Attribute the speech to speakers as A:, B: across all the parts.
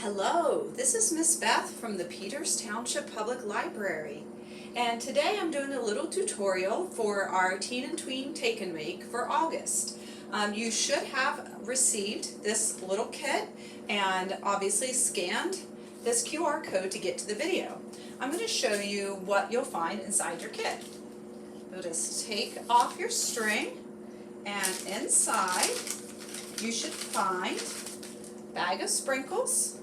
A: Hello, this is Ms Beth from the Peters Township Public Library, and today I'm doing a little tutorial for our Teen and Tween Take and Make for August. You should have received this little kit and obviously scanned this QR code to get to the video. I'm going to show you what you'll find inside your kit. You'll just take off your string, and inside you should find a bag of sprinkles,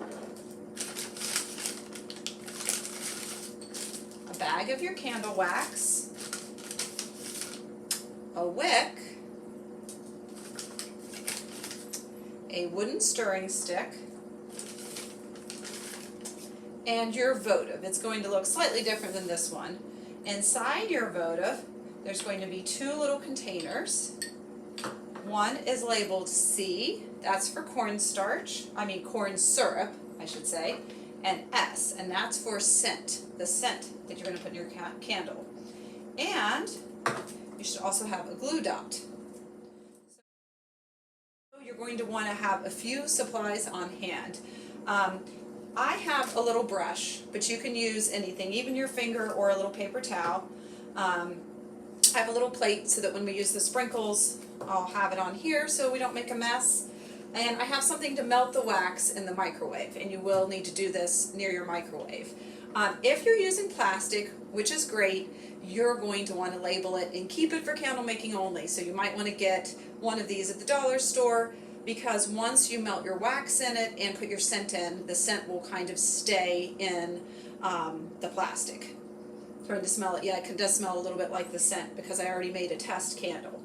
A: a bag of your candle wax, a wick, a wooden stirring stick, and your votive. It's going to look slightly different than this one. Inside your votive, there's going to be two little containers. One is labeled C, that's for corn syrup, I should say, and S, and that's for scent, the scent that you're going to put in your candle. And you should also have a glue dot. So you're going to want to have a few supplies on hand. I have a little brush, but you can use anything, even your finger or a little paper towel. I have a little plate so that when we use the sprinkles, I'll have it on here so we don't make a mess. And I have something to melt the wax in the microwave, and you will need to do this near your microwave. If you're using plastic, which is great, you're going to want to label it and keep it for candle making only. So you might want to get one of these at the dollar store, because once you melt your wax in it and put your scent in, the scent will kind of stay in the plastic. Trying to smell it, yeah, it does smell a little bit like the scent because I already made a test candle.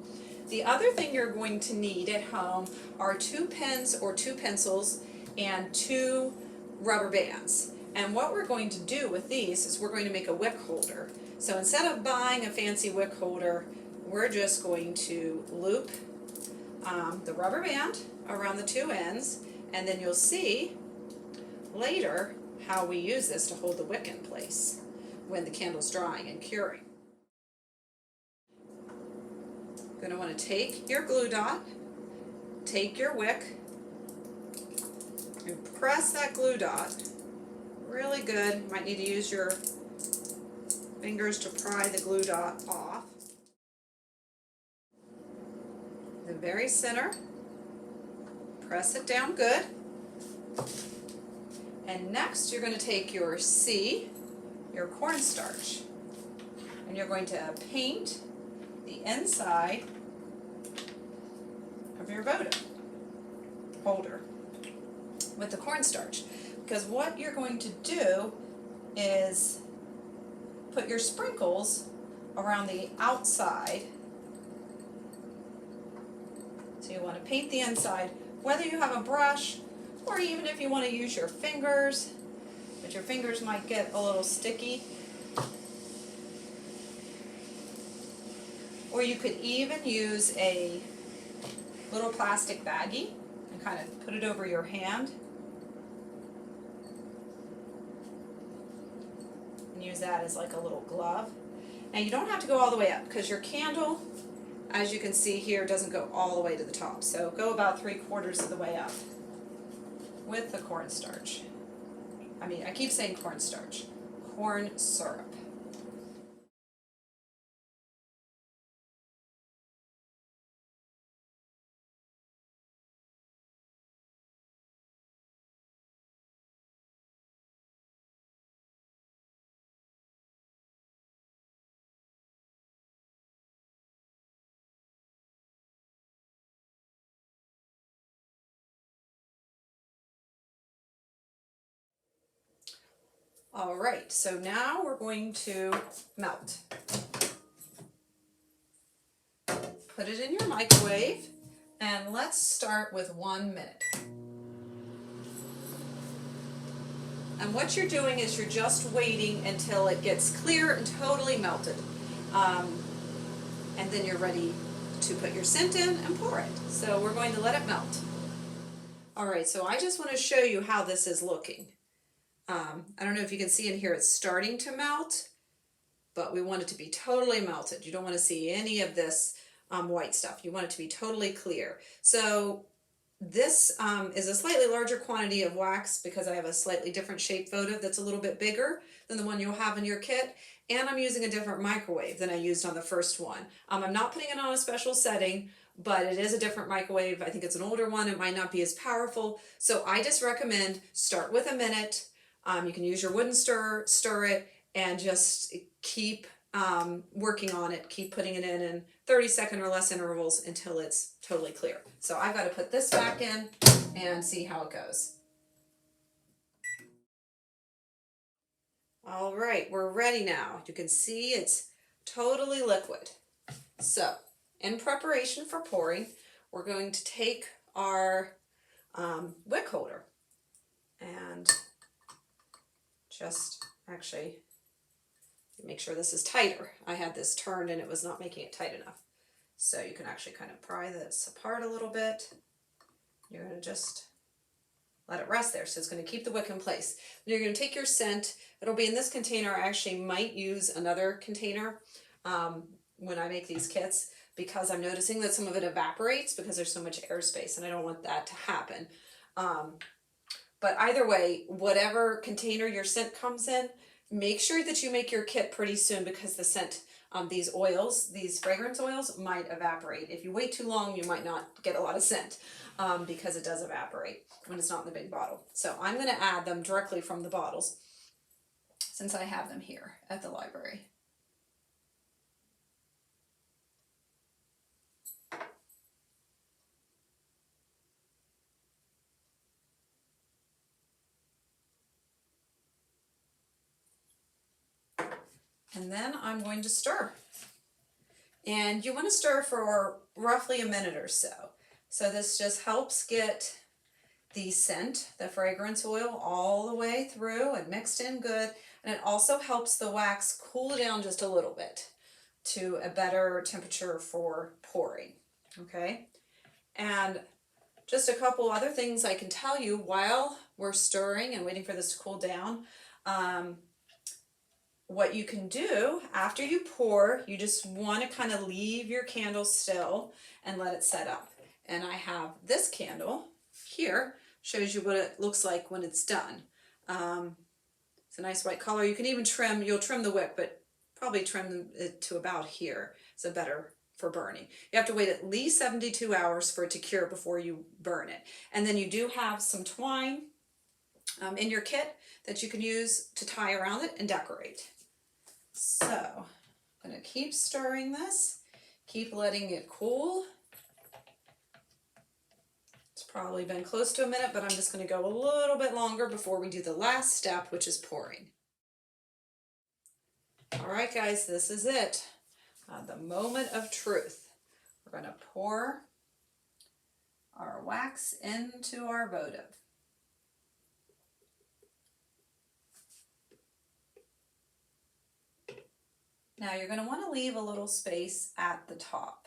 A: The other thing you're going to need at home are 2 pens or 2 pencils and 2 rubber bands. And what we're going to do with these is we're going to make a wick holder. So instead of buying a fancy wick holder, we're just going to loop the rubber band around the 2 ends, and then you'll see later how we use this to hold the wick in place when the candle's drying and curing. You're going to want to take your glue dot, take your wick, and press that glue dot really good. You might need to use your fingers to pry the glue dot off. The very center, press it down good. And next you're going to take your C, your cornstarch, and you're going to paint the inside of your votive holder with the cornstarch, because what you're going to do is put your sprinkles around the outside. So you want to paint the inside, whether you have a brush or even if you want to use your fingers, but your fingers might get a little sticky. Or you could even use a little plastic baggie and kind of put it over your hand and use that as like a little glove. And you don't have to go all the way up, because your candle, as you can see here, doesn't go all the way to the top. So go about 3/4 of the way up with the cornstarch. I keep saying cornstarch, corn syrup. Alright, so now we're going to melt. Put it in your microwave, and let's start with 1 minute. And what you're doing is you're just waiting until it gets clear and totally melted. And then you're ready to put your scent in and pour it. So we're going to let it melt. Alright, so I just want to show you how this is looking. I don't know if you can see in here, it's starting to melt, but we want it to be totally melted. You don't want to see any of this white stuff. You want it to be totally clear. So this is a slightly larger quantity of wax because I have a slightly different shaped votive that's a little bit bigger than the one you'll have in your kit. And I'm using a different microwave than I used on the first one. I'm not putting it on a special setting, but it is a different microwave. I think it's an older one. It might not be as powerful. So I just recommend start with a minute. You can use your wooden stir it, and just keep working on it. Keep putting it in 30-second or less intervals until it's totally clear. So I've got to put this back in and see how it goes. All right, we're ready now. You can see it's totally liquid. So, in preparation for pouring, we're going to take our wick holder and just actually make sure this is tighter. I had this turned and it was not making it tight enough. So you can actually kind of pry this apart a little bit. You're going to just let it rest there. So it's going to keep the wick in place. Then you're going to take your scent. It'll be in this container. I actually might use another container when I make these kits, because I'm noticing that some of it evaporates because there's so much airspace, and I don't want that to happen. But either way, whatever container your scent comes in, make sure that you make your kit pretty soon, because the scent, these oils, these fragrance oils, might evaporate. If you wait too long, you might not get a lot of scent because it does evaporate when it's not in the big bottle. So I'm going to add them directly from the bottles since I have them here at the library. And then I'm going to stir. And you want to stir for roughly a minute or so. So this just helps get the scent, the fragrance oil, all the way through and mixed in good. And it also helps the wax cool down just a little bit to a better temperature for pouring. Okay? And just a couple other things I can tell you while we're stirring and waiting for this to cool down. What you can do after you pour, you just want to kind of leave your candle still and let it set up. And I have this candle here, shows you what it looks like when it's done. It's a nice white color. You can even trim, you'll trim the wick, but probably trim it to about here. So better for burning. You have to wait at least 72 hours for it to cure before you burn it. And then you do have some twine in your kit that you can use to tie around it and decorate. So I'm going to keep stirring this, keep letting it cool. It's probably been close to a minute, but I'm just going to go a little bit longer before we do the last step, which is pouring. All right, guys, this is it. The moment of truth. We're going to pour our wax into our votive. Now you're going to want to leave a little space at the top.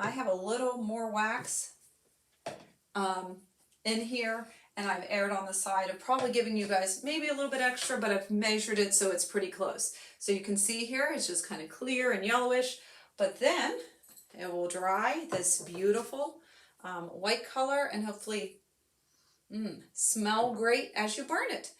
A: I have a little more wax in here, and I've aired on the side. I'm probably giving you guys maybe a little bit extra, but I've measured it so it's pretty close. So you can see here it's just kind of clear and yellowish, but then it will dry this beautiful white color and hopefully smell great as you burn it.